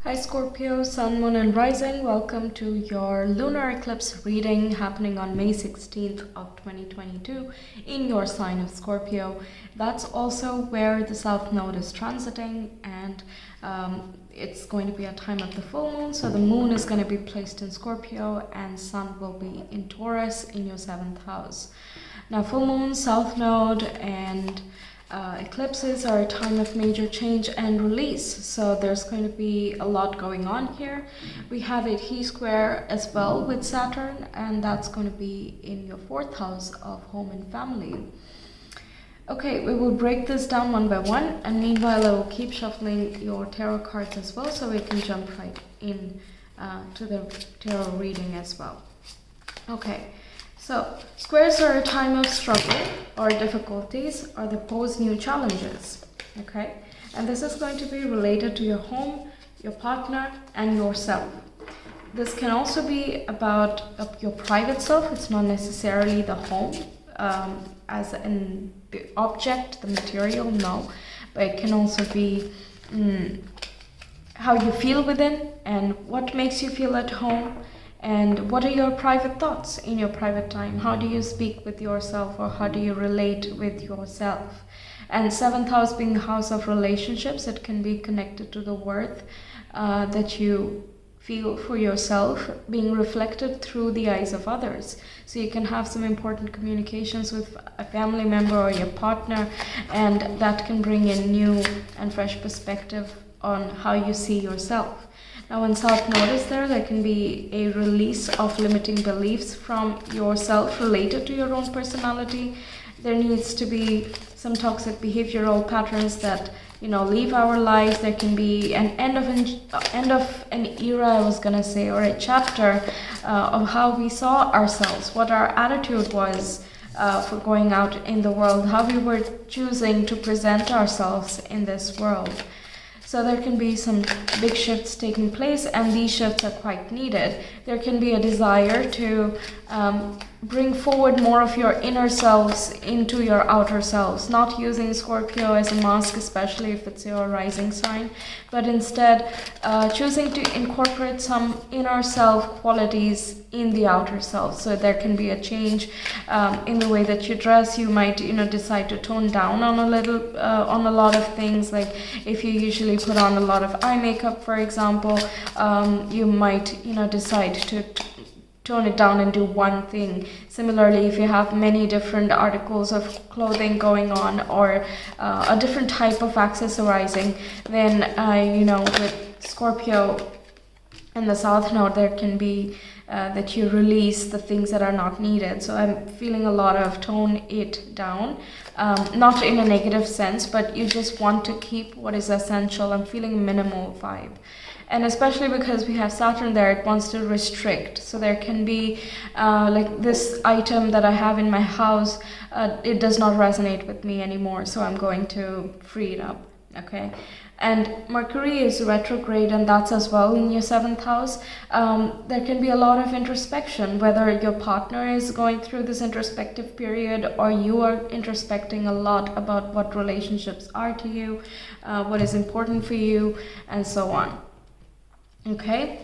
Hi Scorpio, Sun, Moon and Rising. Welcome to your lunar eclipse reading happening on May 16th of 2022 in your sign of Scorpio. That's also where the South Node is transiting, and it's going to be a time of the full moon. So the moon is going to be placed in Scorpio and Sun will be in Taurus in your 7th house. Now full moon, South Node and eclipses are a time of major change and release, so there's going to be a lot going on here. We have a He square as well with Saturn, and that's going to be in your 4th house of home and family. Okay, we will break this down one by one, and meanwhile I will keep shuffling your tarot cards as well, so we can jump right in to the tarot reading as well. Okay. So, squares are a time of struggle or difficulties, or they pose new challenges, okay? And this is going to be related to your home, your partner, and yourself. This can also be about your private self. It's not necessarily the home, as in the object, the material, no. But it can also be how you feel within and what makes you feel at home. And what are your private thoughts in your private time? How do you speak with yourself, or how do you relate with yourself? And 7th house being the house of relationships, it can be connected to the worth that you feel for yourself being reflected through the eyes of others. So you can have some important communications with a family member or your partner, and that can bring in new and fresh perspective on how you see yourself. Now when South Node is there, there can be a release of limiting beliefs from yourself related to your own personality. There needs to be some toxic behavioral patterns that, leave our lives. There can be an end of an era, I was gonna say, or a chapter of how we saw ourselves, what our attitude was for going out in the world, how we were choosing to present ourselves in this world. So there can be some big shifts taking place, and these shifts are quite needed. There can be a desire to bring forward more of your inner selves into your outer selves, not using Scorpio as a mask, especially if it's your rising sign, but instead choosing to incorporate some inner self qualities in the outer self. So there can be a change in the way that you dress. You might decide to tone down on a lot of things. Like if you usually put on a lot of eye makeup, for example, you might decide to tone it down and do one thing. Similarly, if you have many different articles of clothing going on, or a different type of accessorizing, then with Scorpio and the South Node, there can be that you release the things that are not needed. So I'm feeling a lot of tone it down, not in a negative sense, but you just want to keep what is essential. I'm feeling minimal vibe. And especially because we have Saturn there, it wants to restrict. So there can be like this item that I have in my house, it does not resonate with me anymore, so I'm going to free it up, okay? And Mercury is retrograde, and that's as well in your 7th house. There can be a lot of introspection, whether your partner is going through this introspective period or you are introspecting a lot about what relationships are to you, what is important for you, and so on. Okay,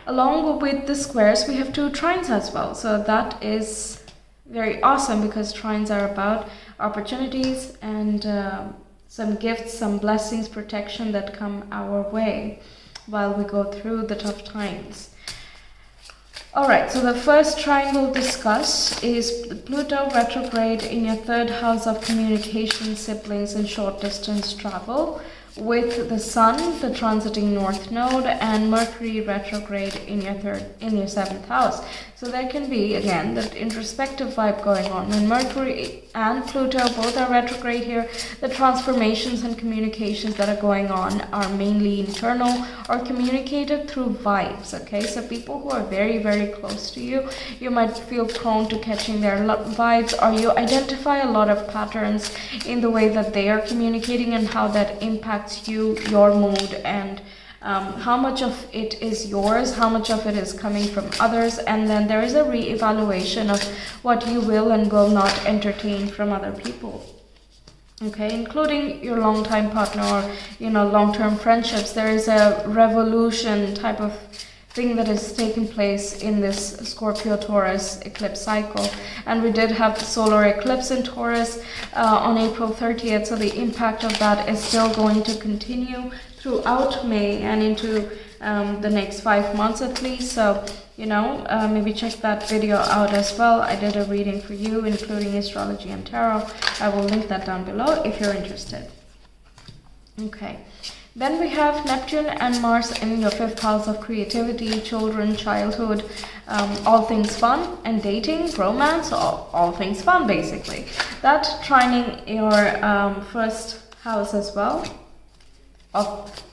along with the squares, we have 2 trines as well. So that is very awesome, because trines are about opportunities and some gifts, some blessings, protection that come our way while we go through the tough times. Alright, so the first trine we'll discuss is Pluto retrograde in your 3rd house of communication, siblings, and short distance travel, with the Sun, the transiting North Node, and Mercury retrograde in your 7th house. So there can be, again, that introspective vibe going on. When Mercury and Pluto both are retrograde here, the transformations and communications that are going on are mainly internal or communicated through vibes, okay? So people who are very, very close to you, you might feel prone to catching their vibes, or you identify a lot of patterns in the way that they are communicating and how that impacts you, your mood, and how much of it is yours, how much of it is coming from others, and then there is a re-evaluation of what you will and will not entertain from other people. Okay, including your long-time partner or, long-term friendships. There is a revolution type of thing that is taking place in this Scorpio Taurus eclipse cycle. And we did have the solar eclipse in Taurus on April 30th, so the impact of that is still going to continue throughout May and into the next 5 months at least. So, maybe check that video out as well. I did a reading for you, including astrology and tarot. I will link that down below if you're interested. Okay. Then we have Neptune and Mars in your 5th house of creativity, children, childhood, all things fun, and dating, romance, all things fun basically. That trining your 1st house as well, of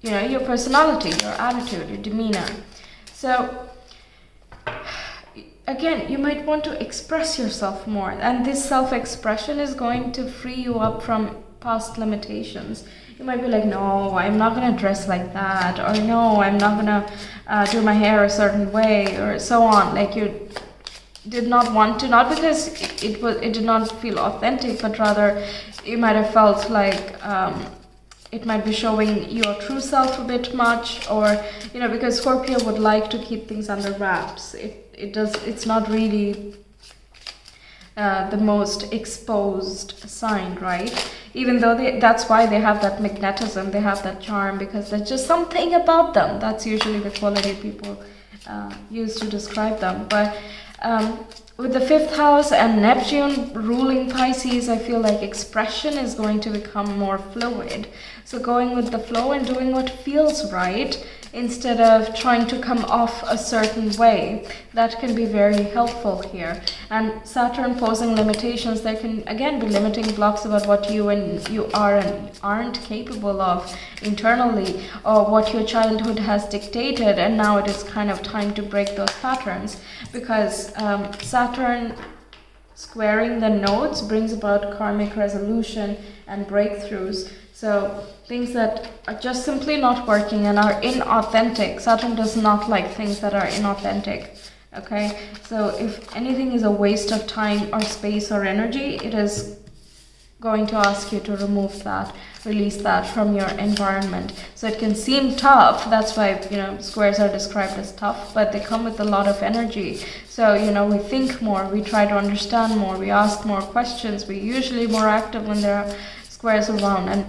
your personality, your attitude, your demeanor. So again, you might want to express yourself more, and this self-expression is going to free you up from past limitations. You might be like, no, I'm not going to dress like that, or no, I'm not going to do my hair a certain way, or so on. Like, you did not want to, not because it did not feel authentic, but rather you might have felt like it might be showing your true self a bit much, or because Scorpio would like to keep things under wraps. It's not really the most exposed sign, right? Even though that's why they have that magnetism, they have that charm, because there's just something about them. That's usually the quality people use to describe them. But with the 5th house and Neptune ruling Pisces, I feel like expression is going to become more fluid. So going with the flow and doing what feels right instead of trying to come off a certain way, that can be very helpful here. And Saturn posing limitations, there can again be limiting blocks about what you are and aren't capable of internally, or what your childhood has dictated, and now it is kind of time to break those patterns, because Saturn squaring the nodes brings about karmic resolution and breakthroughs. So things that are just simply not working and are inauthentic. Saturn does not like things that are inauthentic. Okay, so if anything is a waste of time or space or energy, it is going to ask you to remove that, release that from your environment. So it can seem tough. That's why, squares are described as tough, but they come with a lot of energy. So, we think more, we try to understand more, we ask more questions. We're usually more active when there are squares around, and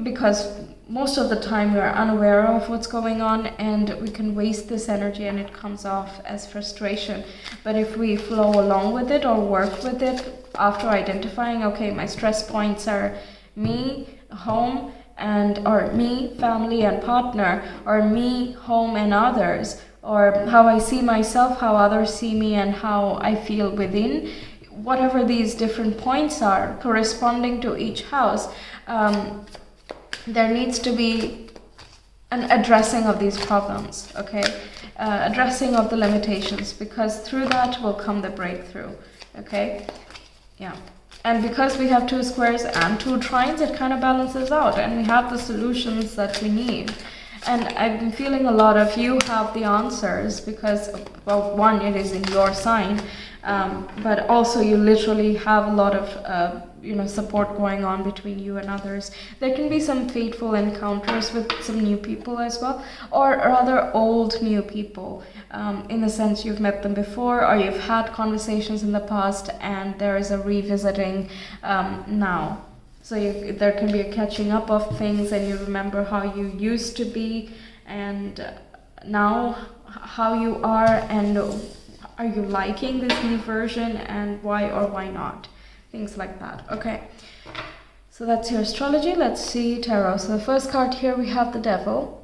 because most of the time we are unaware of what's going on, and we can waste this energy and it comes off as frustration. But if we flow along with it or work with it after identifying, okay, my stress points are me, home, or me, family and partner, or me, home and others, or how I see myself, how others see me, and how I feel within, whatever these different points are corresponding to each house, there needs to be an addressing of these problems, okay? Addressing of the limitations, because through that will come the breakthrough, okay? Yeah. And because we have 2 squares and 2 trines, it kind of balances out, and we have the solutions that we need. And I've been feeling a lot of you have the answers, because, well, one, it is in your sign, but also you literally have a lot of support going on between you and others. There can be some fateful encounters with some new people as well, or rather old new people, in the sense you've met them before, or you've had conversations in the past and there is a revisiting now. So there can be a catching up of things, and you remember how you used to be, and now how you are, and are you liking this new version, and why or why not? Things like that. Okay, so that's your astrology. Let's see tarot. So the first card here, we have the Devil.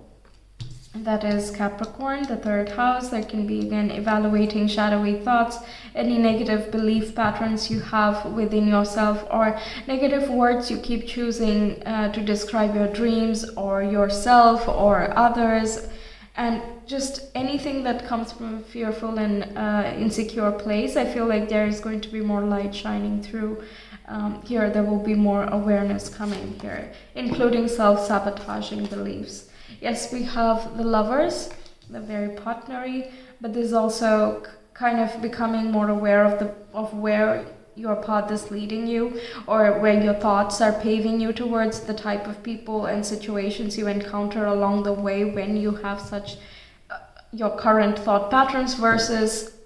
That is Capricorn, the 3rd house. There can be, again, evaluating shadowy thoughts, any negative belief patterns you have within yourself, or negative words you keep choosing to describe your dreams or yourself or others, and just anything that comes from a fearful and insecure place. I feel like there is going to be more light shining through here. There will be more awareness coming here, including self-sabotaging beliefs. Yes, we have the Lovers, the very partnery, but there's also kind of becoming more aware of where your path is leading you, or where your thoughts are paving you towards, the type of people and situations you encounter along the way when you have such your current thought patterns versus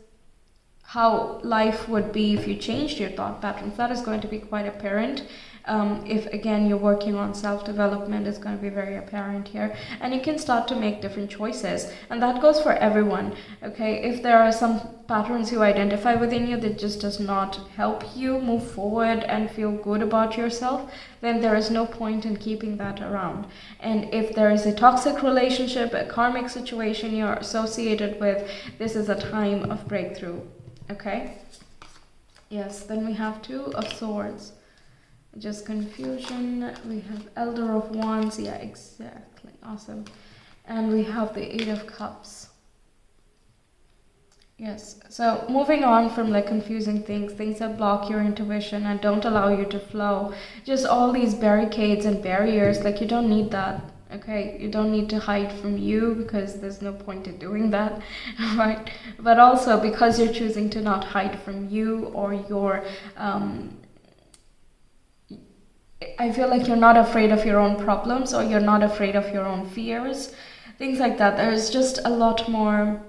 how life would be if you changed your thought patterns. That is going to be quite apparent. If again you're working on self-development, it's going to be very apparent here, and you can start to make different choices, and that goes for everyone. Okay, if there are some patterns you identify within you that just does not help you move forward and feel good about yourself, then there is no point in keeping that around. And if there is a toxic relationship, a karmic situation you're associated with, this is a time of breakthrough. Okay, yes, then we have Two of Swords. Just confusion. We have Elder of Wands. Yeah, exactly. Awesome. And we have the Eight of Cups. Yes. So moving on from like confusing things that block your intuition and don't allow you to flow. Just all these barricades and barriers, like you don't need that. Okay, you don't need to hide from you, because there's no point in doing that, right? But also because you're choosing to not hide from you, or your I feel like you're not afraid of your own problems, or you're not afraid of your own fears, things like that. There's just a lot more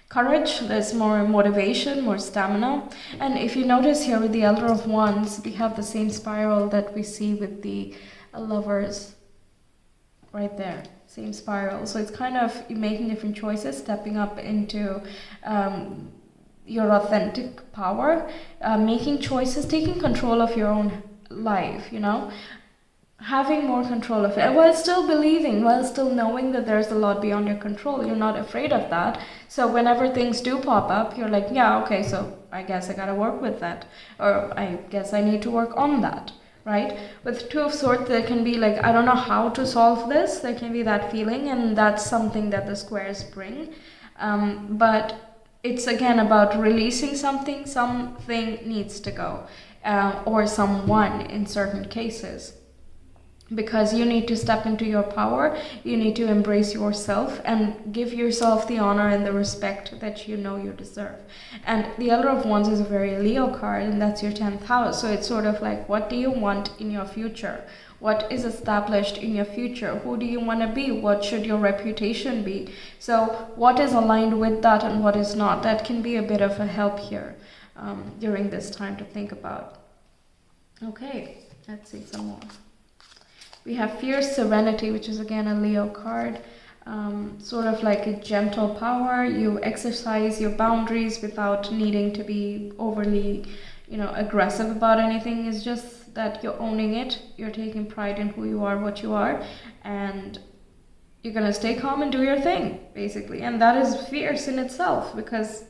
courage, there's more motivation, more stamina. And if you notice here with the Elder of Wands, we have the same spiral that we see with the Lovers right there, same spiral. So it's kind of making different choices, stepping up into your authentic power, making choices, taking control of your own life, you know, having more control of it, while still believing, while still knowing that there's a lot beyond your control. You're not afraid of that. So whenever things do pop up, you're like, yeah, okay, so I guess I gotta work with that, or I guess I need to work on that, right? With Two of Swords, there can be like, I don't know how to solve this. There can be that feeling, and that's something that the squares bring. But it's again about releasing something. Something needs to go. Or someone in certain cases, because you need to step into your power. You need to embrace yourself and give yourself the honor and the respect that you know you deserve. And the Elder of Wands is a very Leo card, and that's your 10th house. So it's sort of like, what do you want in your future? What is established in your future? Who do you want to be? What should your reputation be? So what is aligned with that and what is not? That can be a bit of a help here during this time to think about. Okay, let's see some more. We have Fierce Serenity, which is again a Leo card. Sort of like a gentle power. You exercise your boundaries without needing to be overly, aggressive about anything. It's just that you're owning it. You're taking pride in who you are, what you are, and you're gonna stay calm and do your thing, basically. And that is fierce in itself, because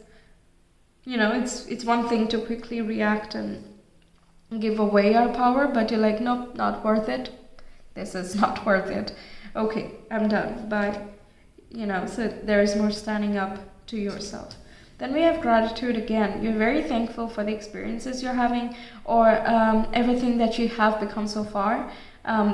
it's one thing to quickly react and give away our power, but you're like, nope, not worth it. This is not worth it. Okay, I'm done. Bye. So there is more standing up to yourself. Then we have Gratitude again. You're very thankful for the experiences you're having, or everything that you have become so far.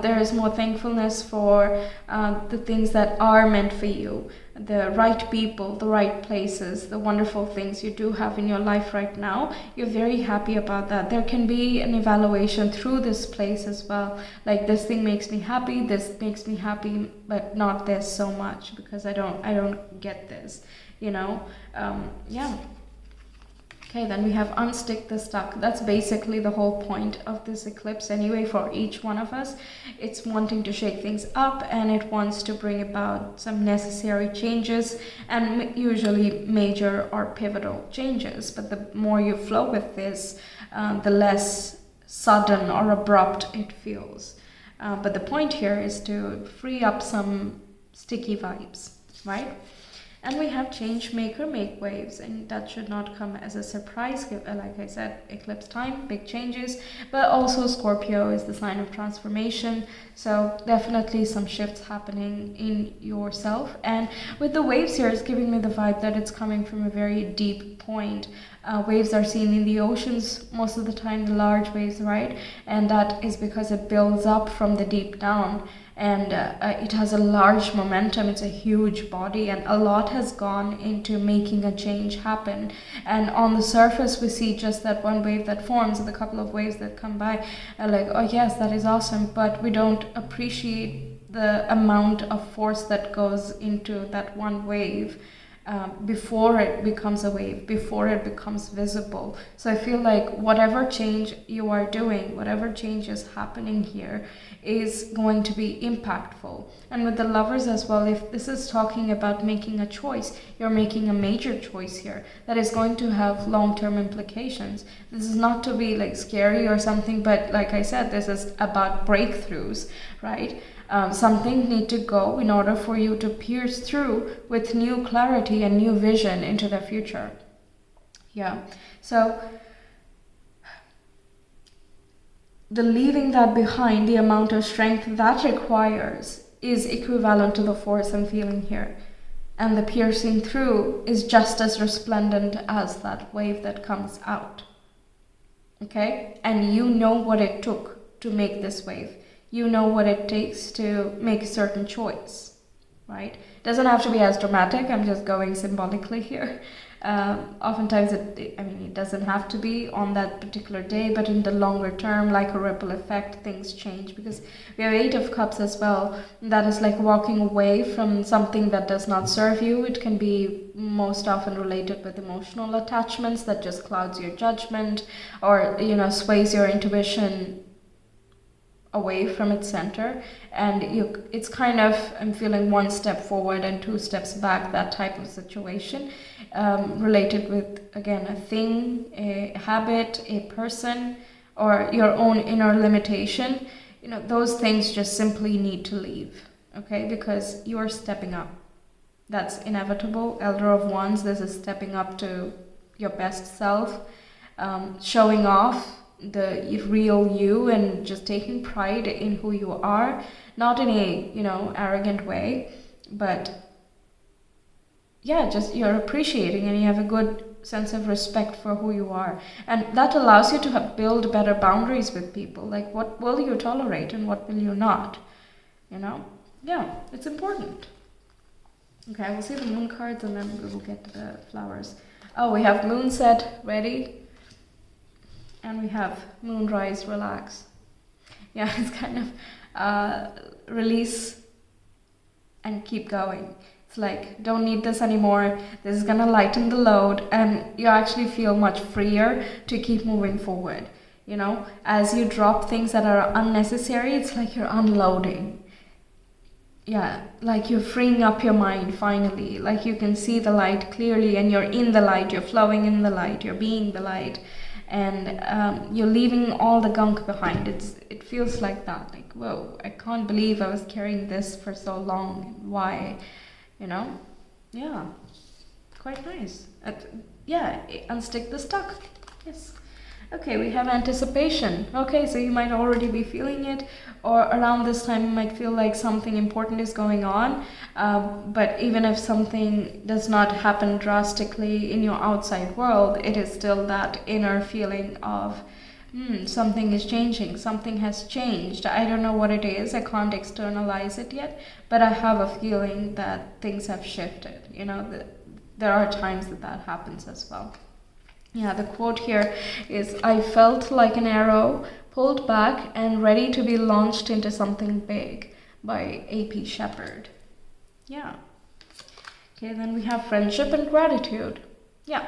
There is more thankfulness for the things that are meant for you, the right people, the right places, the wonderful things you do have in your life right now. You're very happy about that. There can be an evaluation through this place as well. Like, this thing makes me happy, this makes me happy, but not this so much, because I don't get this, yeah. Okay, then we have Unstick the Stuck. That's basically the whole point of this eclipse anyway for each one of us. It's wanting to shake things up, and it wants to bring about some necessary changes, and usually major or pivotal changes. But the more you flow with this, the less sudden or abrupt it feels. But the point here is to free up some sticky vibes, right? And we have Change Maker, Make Waves, and that should not come as a surprise. Like I said, eclipse time, big changes, but also Scorpio is the sign of transformation, so definitely some shifts happening in yourself. And with the waves here, it's giving me the vibe that it's coming from a very deep point. Waves are seen in the oceans most of the time, the large waves, right? And that is because it builds up from the deep down. and it has a large momentum. It's a huge body, and a lot has gone into making a change happen. And on the surface, we see just that one wave that forms and the couple of waves that come by, and like, oh yes, that is awesome, but we don't appreciate the amount of force that goes into that one wave before it becomes a wave, before it becomes visible. So I feel like whatever change you are doing, whatever change is happening here, is going to be impactful. And with the Lovers as well, if this is talking about making a choice, you're making a major choice here that is going to have long-term implications. This is not to be like scary or something, but like I said, this is about breakthroughs, right? Something need to go in order for you to pierce through with new clarity and new vision into the future. Yeah, so the leaving that behind, the amount of strength that requires is equivalent to the force I'm feeling here. And the piercing through is just as resplendent as that wave that comes out. Okay? And you know what it took to make this wave. You know what it takes to make a certain choice, right? It doesn't have to be as dramatic. I'm just going symbolically here. Oftentimes, it doesn't have to be on that particular day, but in the longer term, like a ripple effect, things change, because we have 8 of Cups as well. That is like walking away from something that does not serve you. It can be most often related with emotional attachments that just clouds your judgment, or, sways your intuition away from its center, and it's kind of, I'm feeling 1 step forward and 2 steps back, that type of situation, related with, again, a thing, a habit, a person, or your own inner limitation. Those things just simply need to leave, okay, because you are stepping up. That's inevitable. Elder of Wands, this is stepping up to your best self, showing off the real you and just taking pride in who you are, not in a arrogant way, but yeah, just you're appreciating and you have a good sense of respect for who you are, and that allows you to build better boundaries with people, like what will you tolerate and what will you not, yeah, it's important. Okay, we'll see the moon cards and then we will get to the flowers. Oh, we have moon set ready. And we have moonrise, relax. Yeah, it's kind of release and keep going. It's like, don't need this anymore. This is gonna lighten the load, and you actually feel much freer to keep moving forward. As you drop things that are unnecessary, it's like you're unloading. Yeah, like you're freeing up your mind finally. Like you can see the light clearly, and you're in the light. You're flowing in the light. You're being the light. And you're leaving all the gunk behind. It feels like that, like, whoa, I can't believe I was carrying this for so long. Why? Yeah, quite nice. Yeah, unstick the stuck. Yes. Okay, we have anticipation. Okay, so you might already be feeling it, or around this time you might feel like something important is going on, but even if something does not happen drastically in your outside world, it is still that inner feeling of something is changing, something has changed. I don't know what it is, I can't externalize it yet, but I have a feeling that things have shifted. There are times that happens as well. Yeah, the quote here is, I felt like an arrow pulled back and ready to be launched into something big, by A.P. Shepherd. Yeah. Okay, then we have friendship and gratitude. Yeah.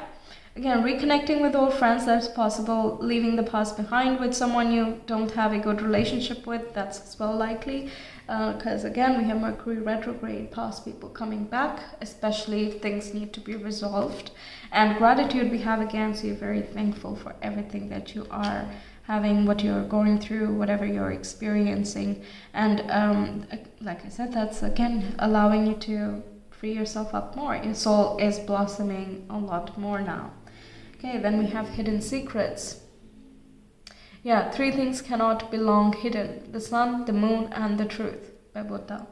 Again, reconnecting with old friends, that's possible. Leaving the past behind with someone you don't have a good relationship with, that's as well likely. Because again, we have Mercury retrograde, past people coming back, especially if things need to be resolved. And gratitude we have again, so you're very thankful for everything that you are having, what you're going through, whatever you're experiencing. And like I said, that's again allowing you to free yourself up more. Your soul is blossoming a lot more now. Okay, then we have hidden secrets. Yeah, 3 things cannot be long hidden: the sun, the moon, and the truth, by Buddha.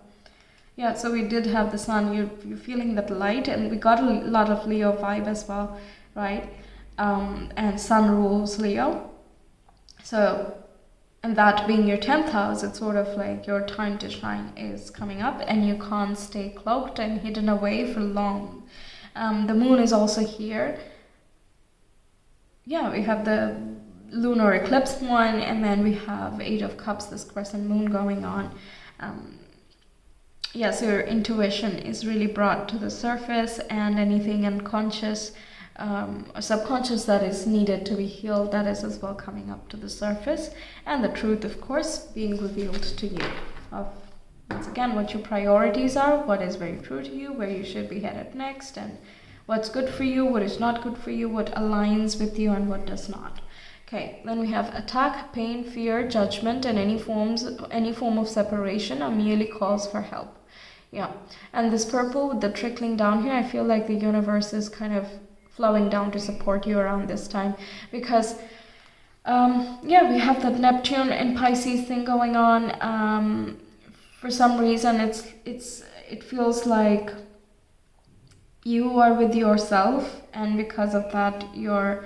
Yeah, so we did have the sun, you're feeling that light, and we got a lot of Leo vibe as well, right? And sun rules Leo. So And that being your 10th house, it's sort of like your time to shine is coming up, and you can't stay cloaked and hidden away for long. The moon is also here. Yeah, we have the lunar eclipse one, and then we have Eight of Cups, this crescent moon going on. Yeah, so your intuition is really brought to the surface, and anything unconscious or subconscious that is needed to be healed, that is as well coming up to the surface, and the truth, of course, being revealed to you of, once again, what your priorities are, what is very true to you, where you should be headed next, and what's good for you, what is not good for you, what aligns with you and what does not. Okay, then we have attack, pain, fear, judgment, and any form of separation are merely calls for help. Yeah, and this purple with the trickling down here, I feel like the universe is kind of flowing down to support you around this time, because yeah, we have that Neptune and Pisces thing going on. For some reason, it feels like you are with yourself, and because of that, you're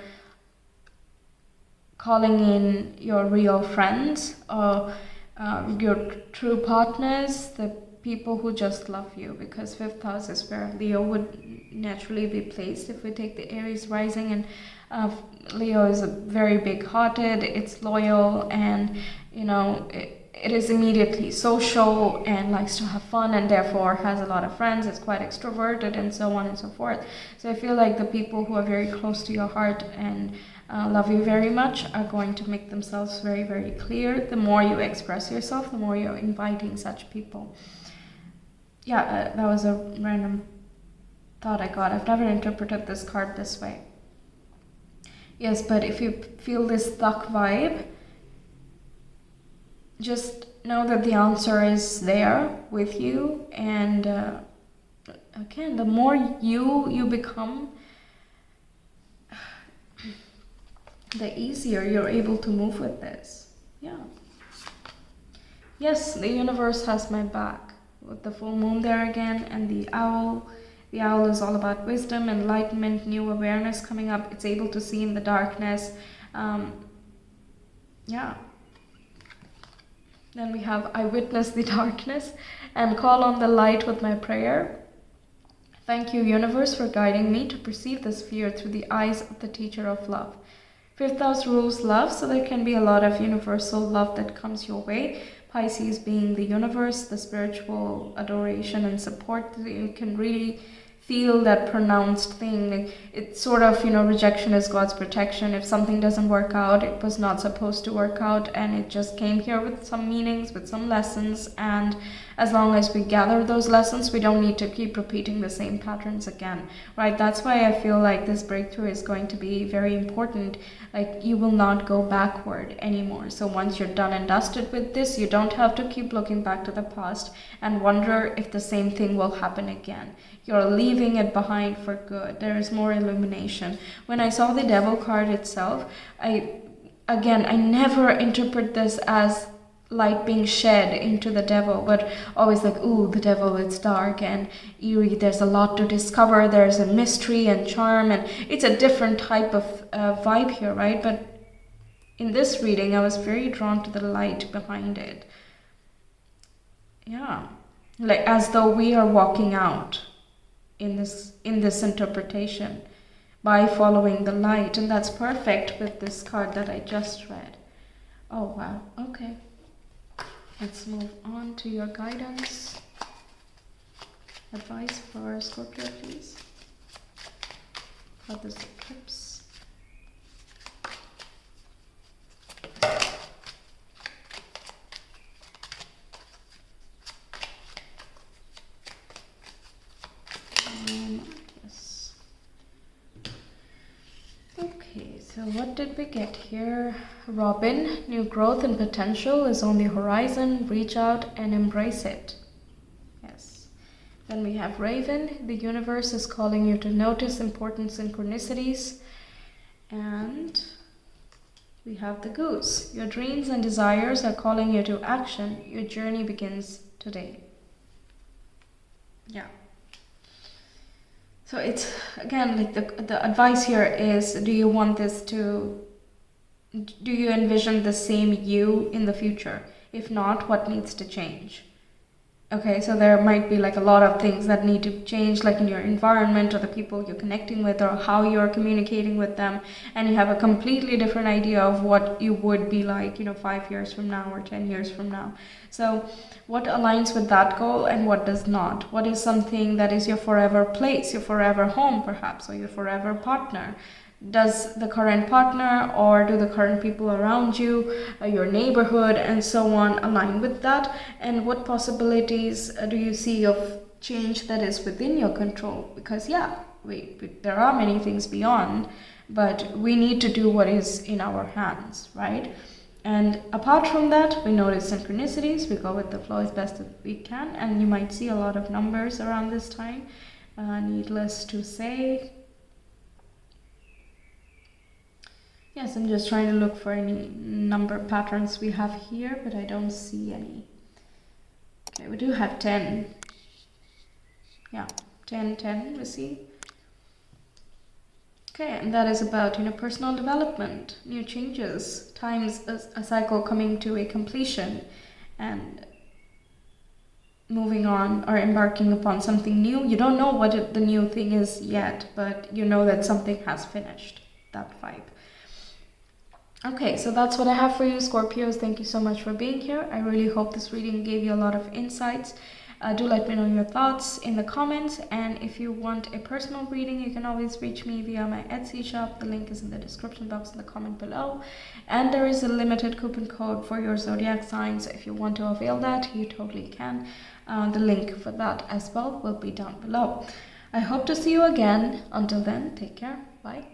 calling in your real friends or your true partners, the people who just love you, because 5th house is where Leo would naturally be placed if we take the Aries rising, and Leo is a very big-hearted, it's loyal, and you know, it is immediately social and likes to have fun, and therefore has a lot of friends, it's quite extroverted, and so on and so forth. So I feel like the people who are very close to your heart and love you very much are going to make themselves very, very clear. The more you express yourself, the more you're inviting such people. Yeah, that was a random thought I got. I've never interpreted this card this way. Yes, but if you feel this stuck vibe, just know that the answer is there with you. And again, the more you become, the easier you're able to move with this. Yeah. Yes, the universe has my back. With the full moon there again, and the owl. The owl is all about wisdom, enlightenment, new awareness coming up. It's able to see in the darkness. Yeah. Then we have I witness the darkness and call on the light with my prayer. Thank you, universe, for guiding me to perceive the sphere through the eyes of the teacher of love. 5th house rules love, so there can be a lot of universal love that comes your way. Pisces being the universe, the spiritual adoration and support. You can really feel that pronounced thing. Like, it's sort of, you know, rejection is God's protection. If something doesn't work out, it was not supposed to work out, and it just came here with some meanings, with some lessons, and as long as we gather those lessons, we don't need to keep repeating the same patterns again, right? That's why I feel like this breakthrough is going to be very important. Like, you will not go backward anymore. So once you're done and dusted with this, you don't have to keep looking back to the past and wonder if the same thing will happen again. You're leaving it behind for good. There is more illumination. When I saw the Devil card itself, I never interpret this as light being shed into the Devil, but always like, ooh, the Devil, it's dark and eerie, there's a lot to discover, there's a mystery and charm, and it's a different type of vibe here, right? But in this reading, I was very drawn to the light behind it. Yeah, like as though we are walking out in this interpretation by following the light, and that's perfect with this card that I just read. Oh wow, okay. Let's move on to your guidance. Advice for Scorpio, please. For this eclipse. Yes. Okay, so what did we get here? Robin, new growth and potential is on the horizon. Reach out and embrace it. Yes. Then we have Raven. The universe is calling you to notice important synchronicities. And we have the Goose. Your dreams and desires are calling you to action. Your journey begins today. Yeah. So it's, again, like the advice here is, do you want this to Do you envision the same you in the future? If not, what needs to change? Okay, so there might be like a lot of things that need to change, like in your environment or the people you're connecting with or how you're communicating with them, and you have a completely different idea of what you would be like, 5 years from now or 10 years from now. So what aligns with that goal and what does not? What is something that is your forever place, your forever home perhaps, or your forever partner? Does the current partner or do the current people around you, your neighborhood and so on align with that? And what possibilities do you see of change that is within your control? Because there are many things beyond, but we need to do what is in our hands, right? And apart from that, we notice synchronicities, we go with the flow as best as we can, and you might see a lot of numbers around this time, needless to say. Yes, I'm just trying to look for any number patterns we have here, but I don't see any. Okay, we do have 10. Yeah, 10, 10, we see. Okay, and that is about, personal development, new changes, times, a cycle coming to a completion, and moving on or embarking upon something new. You don't know what the new thing is yet, but you know that something has finished, that vibe. Okay, so that's what I have for you, Scorpios. Thank you so much for being here. I really hope this reading gave you a lot of insights. Do let me know your thoughts in the comments, and if you want a personal reading, you can always reach me via my Etsy shop. The link is in the description box in the comment below, and there is a limited coupon code for your zodiac signs. If you want to avail that, you totally can. The link for that as well will be down below. I hope to see you again. Until then, take care. Bye.